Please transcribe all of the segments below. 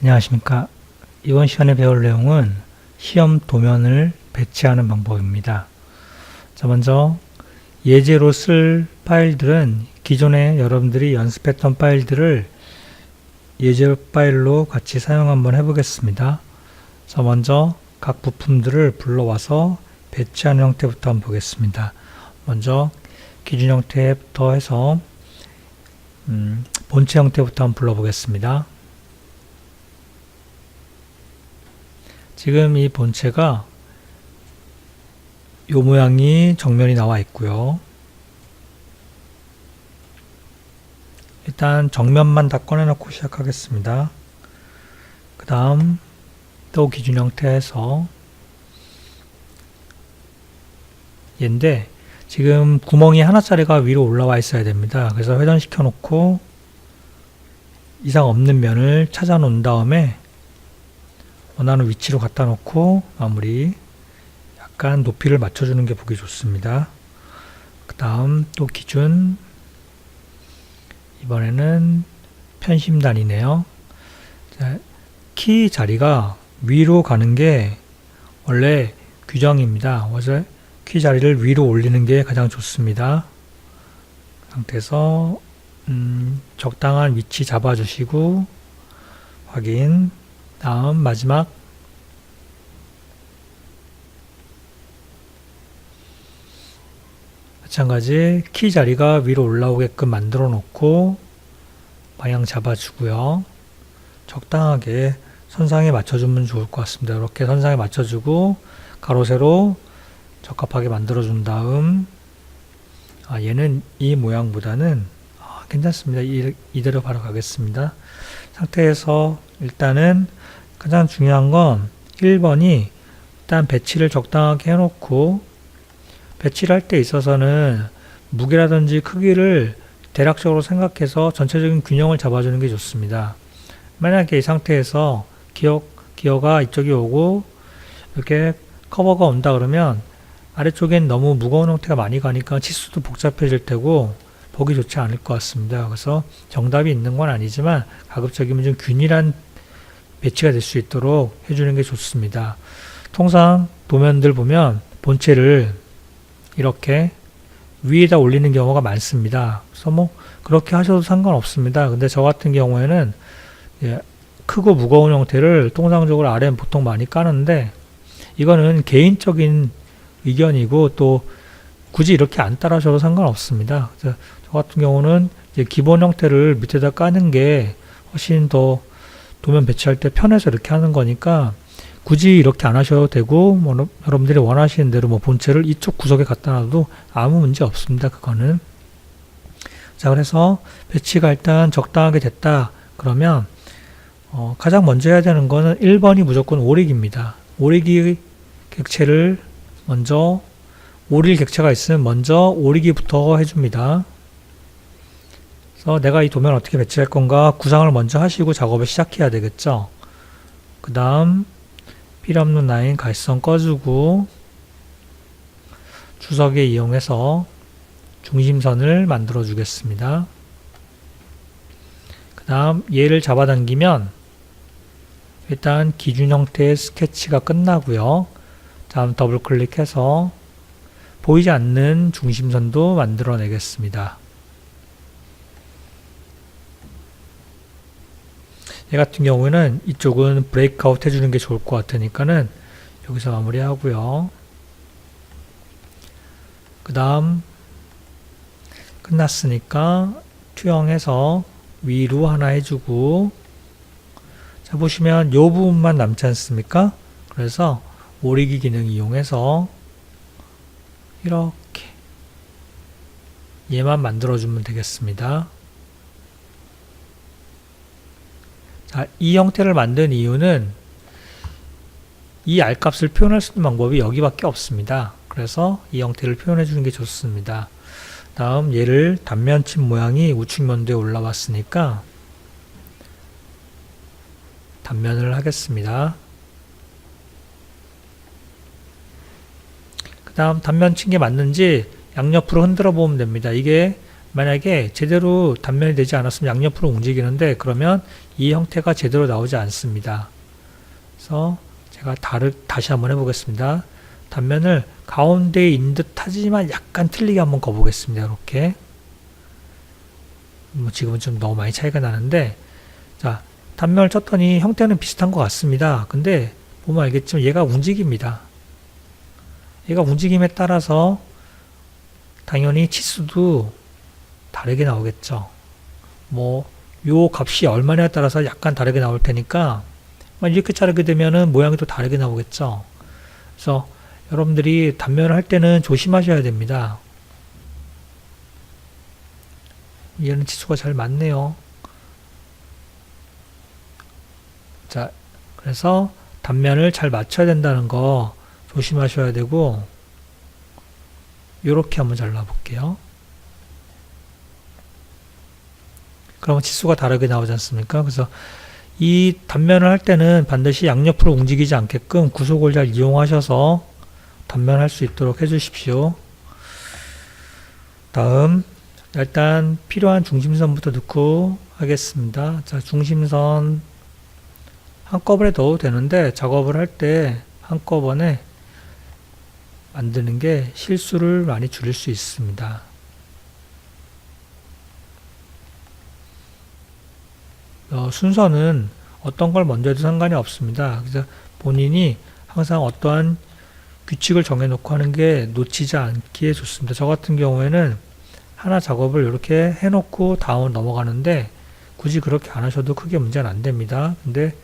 안녕하십니까. 이번 시간에 배울 내용은 시험 도면을 배치하는 방법입니다. 자, 먼저 예제로 쓸 파일들은 기존에 여러분들이 연습했던 파일들을 예제 파일로 같이 사용 한번 해보겠습니다. 자, 먼저 각 부품들을 불러와서 배치하는 형태부터 한번 보겠습니다. 먼저 기준 형태부터 해서 본체 형태부터 한번 불러보겠습니다. 지금 이 본체가 이 모양이 정면이 나와 있고요. 일단 정면만 다 꺼내놓고 시작하겠습니다. 그 다음 또 기준 형태에서 얘인데 지금 구멍이 하나짜리가 위로 올라와 있어야 됩니다. 그래서 회전시켜 놓고 이상 없는 면을 찾아 놓은 다음에 원하는 위치로 갖다 놓고 마무리. 약간 높이를 맞춰주는 게 보기 좋습니다. 그 다음 또 기준, 이번에는 편심단이네요. 자, 키 자리가 위로 가는 게 원래 규정입니다. 그래서 키 자리를 위로 올리는 게 가장 좋습니다. 그 상태에서 적당한 위치 잡아주시고 확인. 다음 마지막 마찬가지 키 자리가 위로 올라오게끔 만들어 놓고 방향 잡아주고요. 적당하게 선상에 맞춰주면 좋을 것 같습니다. 이렇게 선상에 맞춰주고 가로 세로 적합하게 만들어 준 다음 얘는 이 모양보다는 괜찮습니다. 이대로 바로 가겠습니다. 상태에서 일단은 가장 중요한 건 1번이 일단 배치를 적당하게 해놓고 배치를 할 때 있어서는 무게라든지 크기를 대략적으로 생각해서 전체적인 균형을 잡아주는 게 좋습니다. 만약에 이 상태에서 기어가 이쪽이 오고 이렇게 커버가 온다 그러면 아래쪽엔 너무 무거운 형태가 많이 가니까 치수도 복잡해질 테고 보기 좋지 않을 것 같습니다. 그래서 정답이 있는 건 아니지만 가급적이면 좀 균일한 배치가 될 수 있도록 해주는 게 좋습니다. 통상 도면들 보면 본체를 이렇게 위에다 올리는 경우가 많습니다. 그래서 뭐 그렇게 하셔도 상관없습니다. 근데 저 같은 경우에는 크고 무거운 형태를 통상적으로 아래는 보통 많이 까는데 이거는 개인적인 의견이고 또 굳이 이렇게 안 따라하셔도 상관없습니다. 그래서 저 같은 경우는 이제 기본 형태를 밑에다 까는 게 훨씬 더 도면 배치할 때 편해서 이렇게 하는 거니까 굳이 이렇게 안 하셔도 되고 뭐 여러분들이 원하시는 대로 뭐 본체를 이쪽 구석에 갖다 놔도 아무 문제 없습니다. 그거는. 자, 그래서 배치가 일단 적당하게 됐다 그러면 가장 먼저 해야 되는 거는 1번이 무조건 오리기입니다. 오리기 객체를 먼저 오릴 객체가 있으면 먼저 오리기부터 해줍니다. 그래서 내가 이 도면 어떻게 배치할 건가 구상을 먼저 하시고 작업을 시작해야 되겠죠. 그 다음 필요없는 라인 갈선 꺼주고 주석에 이용해서 중심선을 만들어 주겠습니다. 그 다음 얘를 잡아당기면 일단 기준 형태의 스케치가 끝나고요. 다음 더블 클릭해서 보이지 않는 중심선도 만들어 내겠습니다. 얘 같은 경우에는 이쪽은 브레이크아웃 해주는 게 좋을 것 같으니까는 여기서 마무리하고요. 그 다음 끝났으니까 투영해서 위로 하나 해주고 자 보시면 요 부분만 남지 않습니까? 그래서 오리기 기능 이용해서 이렇게 얘만 만들어주면 되겠습니다. 자, 이 형태를 만든 이유는 이 R값을 표현할 수 있는 방법이 여기밖에 없습니다. 그래서 이 형태를 표현해 주는 게 좋습니다. 다음 얘를 단면침 모양이 우측 면도에 올라왔으니까 단면을 하겠습니다. 그 다음 단면 친 게 맞는지 양옆으로 흔들어 보면 됩니다. 이게 만약에 제대로 단면이 되지 않았으면 양옆으로 움직이는데 그러면 이 형태가 제대로 나오지 않습니다. 그래서 제가 다시 한번 해보겠습니다. 단면을 가운데에 있는 듯 하지만 약간 틀리게 한번 거보겠습니다. 이렇게. 뭐 지금은 좀 너무 많이 차이가 나는데, 자, 단면을 쳤더니 형태는 비슷한 것 같습니다. 근데 보면 알겠지만 얘가 움직입니다. 얘가 움직임에 따라서 당연히 치수도 다르게 나오겠죠. 뭐, 요 값이 얼마냐에 따라서 약간 다르게 나올 테니까, 이렇게 자르게 되면은 모양이 또 다르게 나오겠죠. 그래서 여러분들이 단면을 할 때는 조심하셔야 됩니다. 얘는 치수가 잘 맞네요. 자, 그래서 단면을 잘 맞춰야 된다는 거 조심하셔야 되고, 요렇게 한번 잘라볼게요. 그러면 치수가 다르게 나오지 않습니까? 그래서 이 단면을 할 때는 반드시 양옆으로 움직이지 않게끔 구속을 잘 이용하셔서 단면을 할 수 있도록 해주십시오. 다음, 일단 필요한 중심선부터 넣고 하겠습니다. 자, 중심선 한꺼번에 넣어도 되는데 작업을 할 때 한꺼번에 만드는 게 실수를 많이 줄일 수 있습니다. 순서는 어떤 걸 먼저 해도 상관이 없습니다. 그래서 본인이 항상 어떠한 규칙을 정해놓고 하는 게 놓치지 않기에 좋습니다. 저 같은 경우에는 하나 작업을 이렇게 해놓고 다음 넘어가는데 굳이 그렇게 안 하셔도 크게 문제는 안 됩니다. 근데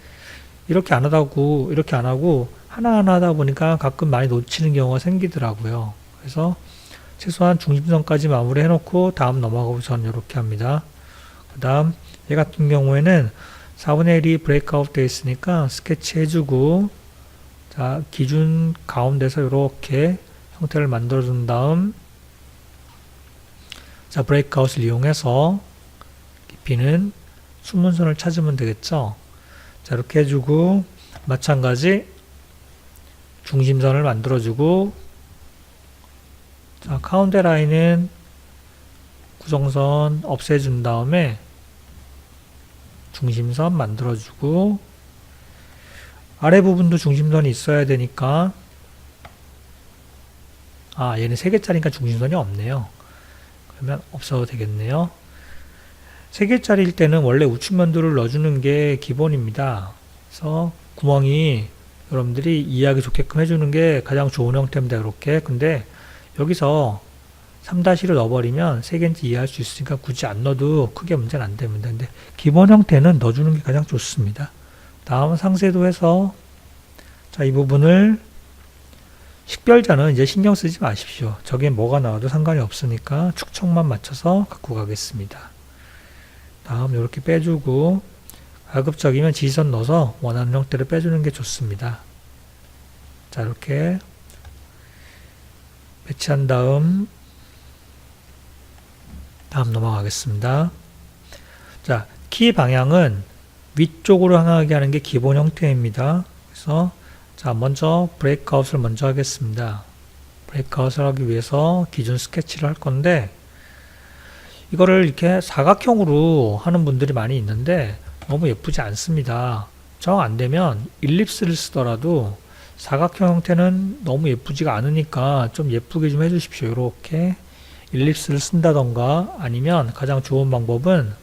이렇게 안 하고 하나하나 하다 보니까 가끔 많이 놓치는 경우가 생기더라고요. 그래서 최소한 중심선까지 마무리 해놓고 다음 넘어가고 저는 이렇게 합니다. 그 다음 얘 같은 경우에는 4분의 1이 브레이크아웃 되어 있으니까 스케치 해주고, 자, 기준 가운데서 이렇게 형태를 만들어 준 다음, 자, 브레이크아웃을 이용해서 깊이는 수문선을 찾으면 되겠죠. 자, 이렇게 해주고, 마찬가지 중심선을 만들어주고, 자, 가운데 라인은 구정선 없애준 다음에 중심선 만들어주고, 아래 부분도 중심선이 있어야 되니까, 얘는 3개짜리니까 중심선이 없네요. 그러면 없어도 되겠네요. 3개짜리일 때는 원래 우측면도를 넣어주는 게 기본입니다. 그래서 구멍이 여러분들이 이해하기 좋게끔 해주는 게 가장 좋은 형태입니다. 이렇게. 근데 여기서 3-1로 넣어버리면 3개인지 이해할 수 있으니까 굳이 안 넣어도 크게 문제는 안 됩니다. 근데 기본 형태는 넣어주는 게 가장 좋습니다. 다음 상세도 해서, 자, 이 부분을 식별자는 이제 신경 쓰지 마십시오. 저게 뭐가 나와도 상관이 없으니까 축척만 맞춰서 갖고 가겠습니다. 다음 이렇게 빼주고, 가급적이면 지지선 넣어서 원하는 형태를 빼주는 게 좋습니다. 자, 이렇게 배치한 다음 넘어가겠습니다. 자, 키 방향은 위쪽으로 향하게 하는 게 기본 형태입니다. 그래서 자, 먼저 브레이크아웃을 먼저 하겠습니다. 브레이크아웃을 하기 위해서 기준 스케치를 할 건데, 이거를 이렇게 사각형으로 하는 분들이 많이 있는데 너무 예쁘지 않습니다. 정 안되면 일립스를 쓰더라도 사각형 형태는 너무 예쁘지가 않으니까 좀 예쁘게 좀 해주십시오. 이렇게 일립스를 쓴다던가, 아니면 가장 좋은 방법은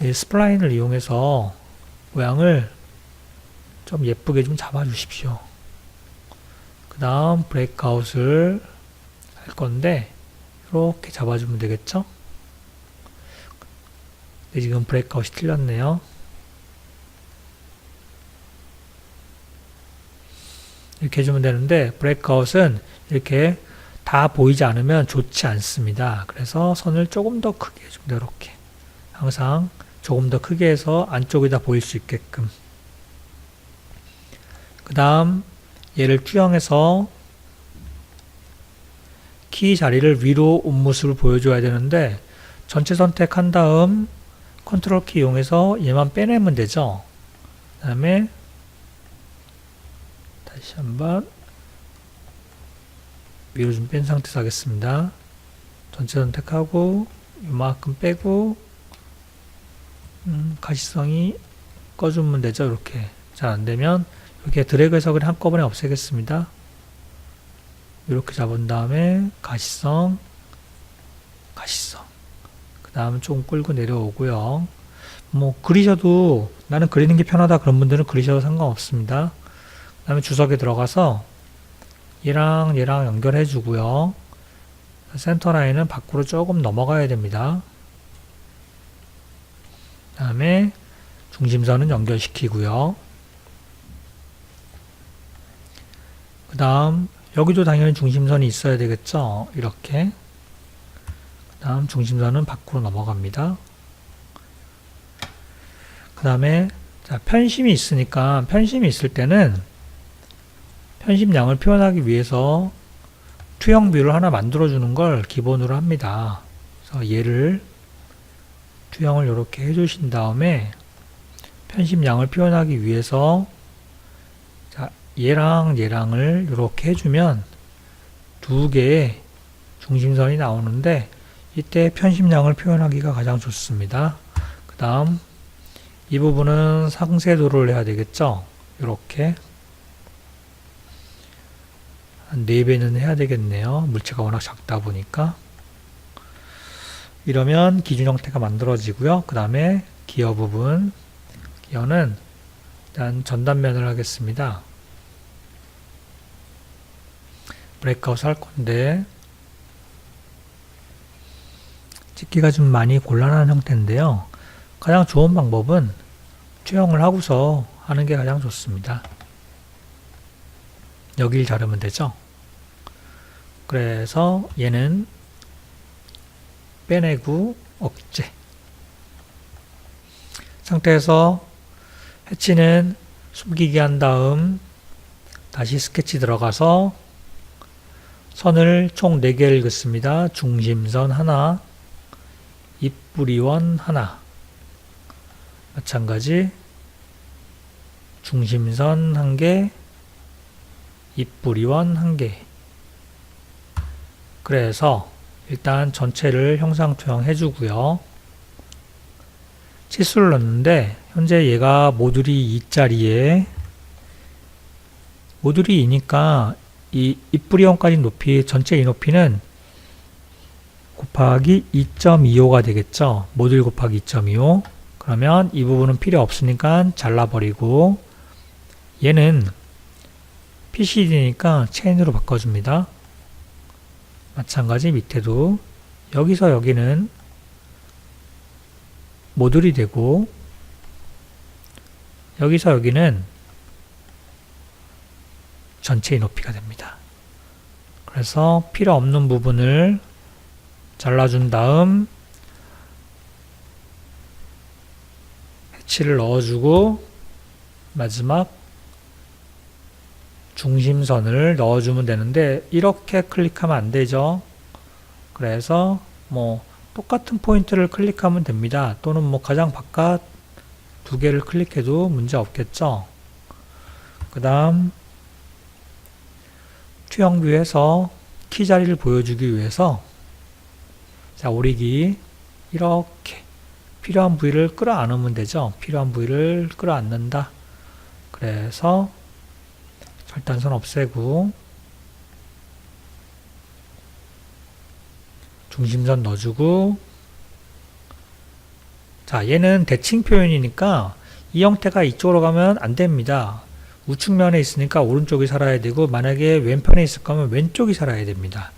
이 스플라인을 이용해서 모양을 좀 예쁘게 좀 잡아 주십시오. 그 다음 브레이크아웃을 할 건데 이렇게 잡아주면 되겠죠? 근데 지금 브레이크아웃이 틀렸네요. 이렇게 해주면 되는데, 브레이크아웃은 이렇게 다 보이지 않으면 좋지 않습니다. 그래서 선을 조금 더 크게 해줍니다. 이렇게. 항상 조금 더 크게 해서 안쪽에다 보일 수 있게끔. 그 다음 얘를 투영해서 키 자리를 위로 온 모습을 보여줘야 되는데, 전체 선택한 다음 컨트롤 키 이용해서 얘만 빼내면 되죠. 그 다음에 다시 한번 위로 좀 뺀 상태에서 하겠습니다. 전체 선택하고 이만큼 빼고 가시성이 꺼주면 되죠. 이렇게 잘 안되면 이렇게 드래그해서 그냥 한꺼번에 없애겠습니다. 이렇게 잡은 다음에 가시성 그 다음에 조금 끌고 내려오고요. 뭐 그리셔도 나는 그리는 게 편하다 그런 분들은 그리셔도 상관없습니다. 그 다음에 주석에 들어가서 얘랑 연결해 주고요. 센터 라인은 밖으로 조금 넘어가야 됩니다. 그 다음에 중심선은 연결시키고요. 그 다음 여기도 당연히 중심선이 있어야 되겠죠. 이렇게 그 다음 중심선은 밖으로 넘어갑니다. 그 다음에 편심이 있으니까 편심이 있을 때는 편심량을 표현하기 위해서 투영 뷰를 하나 만들어 주는 걸 기본으로 합니다. 그래서 얘를 투영을 이렇게 해주신 다음에 편심량을 표현하기 위해서 얘랑을 이렇게 해주면 두 개의 중심선이 나오는데 이때 편심량을 표현하기가 가장 좋습니다. 그 다음 이 부분은 상쇄도를 해야 되겠죠. 이렇게 한 4배는 해야 되겠네요. 물체가 워낙 작다 보니까. 이러면 기준 형태가 만들어지고요. 그 다음에 기어 부분, 기어는 일단 전단면을 하겠습니다. 브레이크아웃 할 건데 찍기가 좀 많이 곤란한 형태인데요. 가장 좋은 방법은 투영을 하고서 하는 게 가장 좋습니다. 여길 자르면 되죠. 그래서 얘는 빼내고 억제 상태에서 해치는 숨기기 한 다음 다시 스케치 들어가서 선을 총 4개를 긋습니다. 중심선 하나, 입뿌리원 하나, 마찬가지 중심선 1개, 입뿌리원 1개. 그래서 일단 전체를 형상 투영해 주고요. 치수를 넣는데 현재 얘가 모듈이 2짜리에 모듈이 2니까 이 입뿌리원까지 높이 전체 이 높이는 곱하기 2.25가 되겠죠. 모듈 곱하기 2.25. 그러면 이 부분은 필요 없으니까 잘라버리고 얘는 PCD니까 체인으로 바꿔줍니다. 마찬가지 밑에도 여기서 여기는 모듈이 되고 여기서 여기는 전체의 높이가 됩니다. 그래서 필요 없는 부분을 잘라준 다음 해치를 넣어주고 마지막 중심선을 넣어주면 되는데 이렇게 클릭하면 안 되죠. 그래서 뭐 똑같은 포인트를 클릭하면 됩니다. 또는 뭐 가장 바깥 2개를 클릭해도 문제 없겠죠. 그 다음 투영뷰에서 키 자리를 보여주기 위해서 오리기 이렇게 필요한 부위를 끌어안으면 되죠. 필요한 부위를 끌어안는다. 그래서 절단선 없애고 중심선 넣어주고 얘는 대칭 표현이니까 이 형태가 이쪽으로 가면 안 됩니다. 우측면에 있으니까 오른쪽이 살아야 되고 만약에 왼편에 있을 거면 왼쪽이 살아야 됩니다.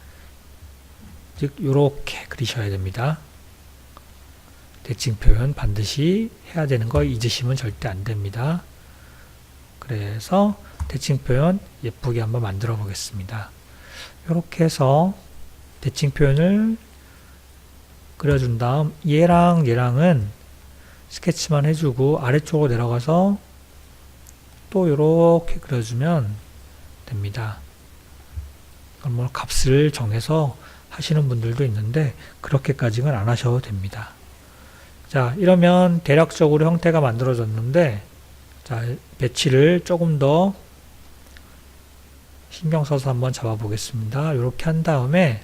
즉 요렇게 그리셔야 됩니다. 대칭 표현 반드시 해야 되는 거 잊으시면 절대 안 됩니다. 그래서 대칭 표현 예쁘게 한번 만들어 보겠습니다. 이렇게 해서 대칭 표현을 그려준 다음 얘랑은 스케치만 해주고 아래쪽으로 내려가서 또 이렇게 그려주면 됩니다. 이건 뭐 값을 정해서 하시는 분들도 있는데 그렇게까지는 안 하셔도 됩니다. 이러면 대략적으로 형태가 만들어졌는데 배치를 조금 더 신경 써서 한번 잡아 보겠습니다. 이렇게 한 다음에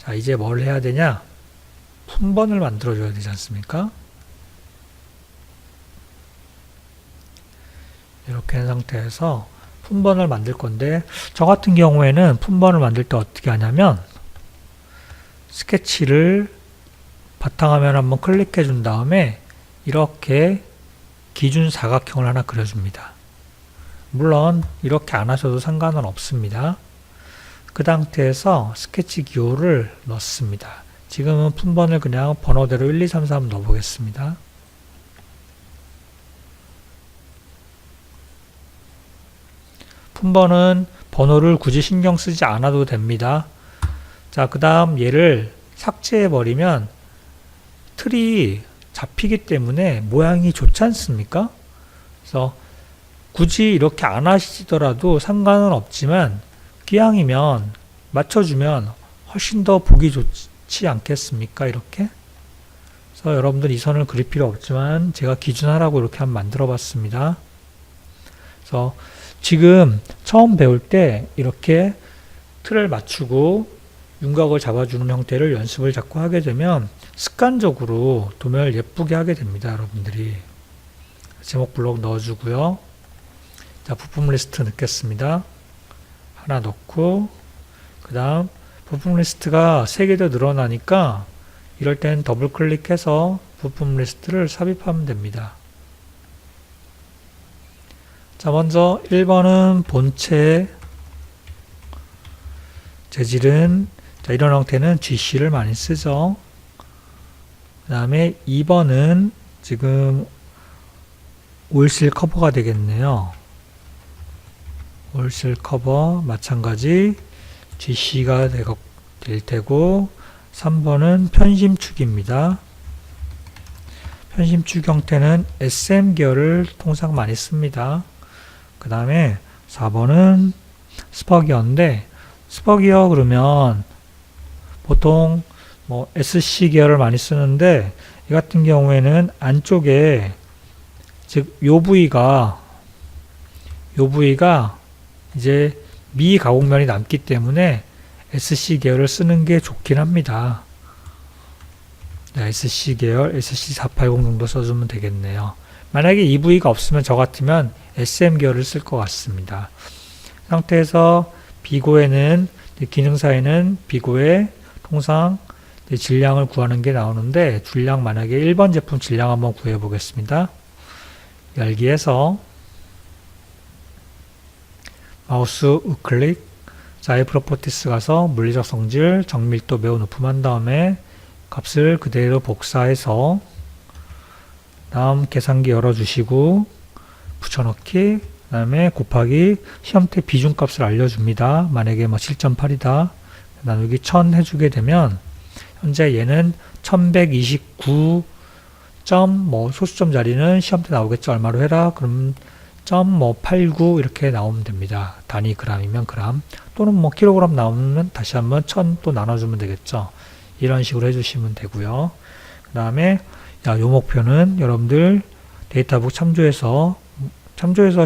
자, 이제 뭘 해야 되냐? 품번을 만들어줘야 되지 않습니까? 이렇게 한 상태에서 품번을 만들 건데, 저 같은 경우에는 품번을 만들 때 어떻게 하냐면, 스케치를 바탕화면 한번 클릭해 준 다음에 이렇게 기준 사각형을 하나 그려줍니다. 물론 이렇게 안 하셔도 상관은 없습니다. 그 상태에서 스케치 기호를 넣습니다. 지금은 품번을 그냥 번호대로 1, 2, 3, 4 넣어 보겠습니다. 품번은 번호를 굳이 신경 쓰지 않아도 됩니다. 자, 그 다음 얘를 삭제해 버리면 틀이 잡히기 때문에 모양이 좋지 않습니까? 그래서 굳이 이렇게 안 하시더라도 상관은 없지만 기왕이면 맞춰주면 훨씬 더 보기 좋지 않겠습니까? 이렇게. 그래서 여러분들 이 선을 그릴 필요 없지만 제가 기준하라고 이렇게 한번 만들어 봤습니다. 그래서 지금 처음 배울 때 이렇게 틀을 맞추고 윤곽을 잡아주는 형태를 연습을 자꾸 하게 되면 습관적으로 도면을 예쁘게 하게 됩니다. 여러분들이. 제목 블록 넣어주고요. 자, 부품 리스트 넣겠습니다. 하나 넣고, 그 다음 부품 리스트가 3개 더 늘어나니까 이럴 땐 더블 클릭해서 부품 리스트를 삽입하면 됩니다. 자, 먼저 1번은 본체 재질은, 자, 이런 형태는 GC를 많이 쓰죠. 그 다음에 2번은 지금 오일실 커버가 되겠네요. 오일실 커버 마찬가지 GC가 될 테고, 3번은 편심축입니다. 편심축 형태는 SM 계열을 통상 많이 씁니다. 그 다음에 4번은 스퍼기어인데, 스퍼기어 그러면 보통 뭐 SC 계열을 많이 쓰는데, 이 같은 경우에는 안쪽에, 즉 요 부위가 이제 미가공면이 남기 때문에 SC 계열을 쓰는 게 좋긴 합니다. 네, SC 계열, SC480 정도 써주면 되겠네요. 만약에 이 부위가 없으면 저 같으면 SM 계열을 쓸 것 같습니다. 이 상태에서 비고에는, 기능사에는 비고에 통상 질량을 구하는 게 나오는데, 질량 만약에 1번 제품 질량 한번 구해 보겠습니다. 열기에서 마우스 우클릭, 자의 프로퍼티스 가서 물리적 성질, 정밀도 매우 높음한 다음에 값을 그대로 복사해서 다음 계산기 열어주시고 붙여넣기, 그 다음에 곱하기 시험때 비중값을 알려줍니다. 만약에 뭐 7.8이다 나누기 1000 해주게 되면 현재 얘는 1129. 뭐 소수점 자리는 시험 때 나오겠죠. 얼마로 해라. 그럼 뭐 89 이렇게 나오면 됩니다. 단위 그램이면 그램, 또는 뭐 킬로그램 나오면 다시 한번 1000 또 나눠주면 되겠죠. 이런 식으로 해주시면 되고요. 그 다음에 요 목표는 여러분들 데이터북 참조해서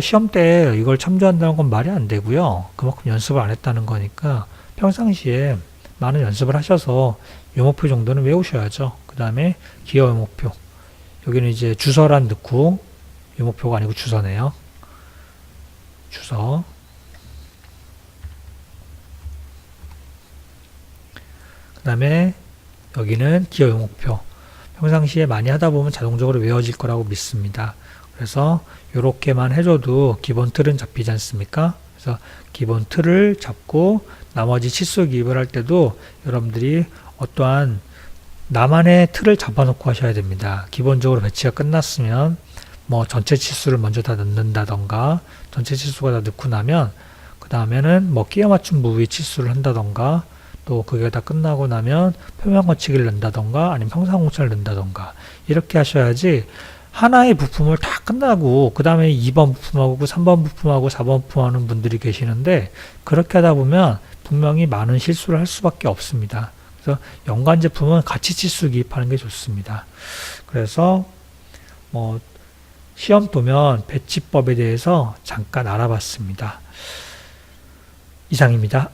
시험 때 이걸 참조한다는 건 말이 안 되고요. 그만큼 연습을 안 했다는 거니까 평상시에 많은 연습을 하셔서 요 목표 정도는 외우셔야죠. 그 다음에 기여 요 목표, 여기는 이제 주소란 넣고, 요 목표가 아니고 주소네요. 주소. 그 다음에 여기는 기여 요 목표. 평상시에 많이 하다 보면 자동적으로 외워질 거라고 믿습니다. 그래서 이렇게만 해줘도 기본 틀은 잡히지 않습니까? 그래서 기본 틀을 잡고 나머지 치수 기입을 할 때도 여러분들이 어떠한 나만의 틀을 잡아놓고 하셔야 됩니다. 기본적으로 배치가 끝났으면 뭐 전체 치수를 먼저 다 넣는다던가, 전체 치수가 다 넣고 나면 그 다음에는 뭐 끼워 맞춤 부위 치수를 한다던가, 또 그게 다 끝나고 나면 표면 거치기를 넣는다던가, 아니면 평상공차를 넣는다던가, 이렇게 하셔야지 하나의 부품을 다 끝나고 그 다음에 2번 부품하고 3번 부품하고 4번 부품 하는 분들이 계시는데, 그렇게 하다 보면 분명히 많은 실수를 할 수밖에 없습니다. 그래서 연관 제품은 같이 치수 기입하는 게 좋습니다. 그래서 뭐 시험 도면 배치법에 대해서 잠깐 알아봤습니다. 이상입니다.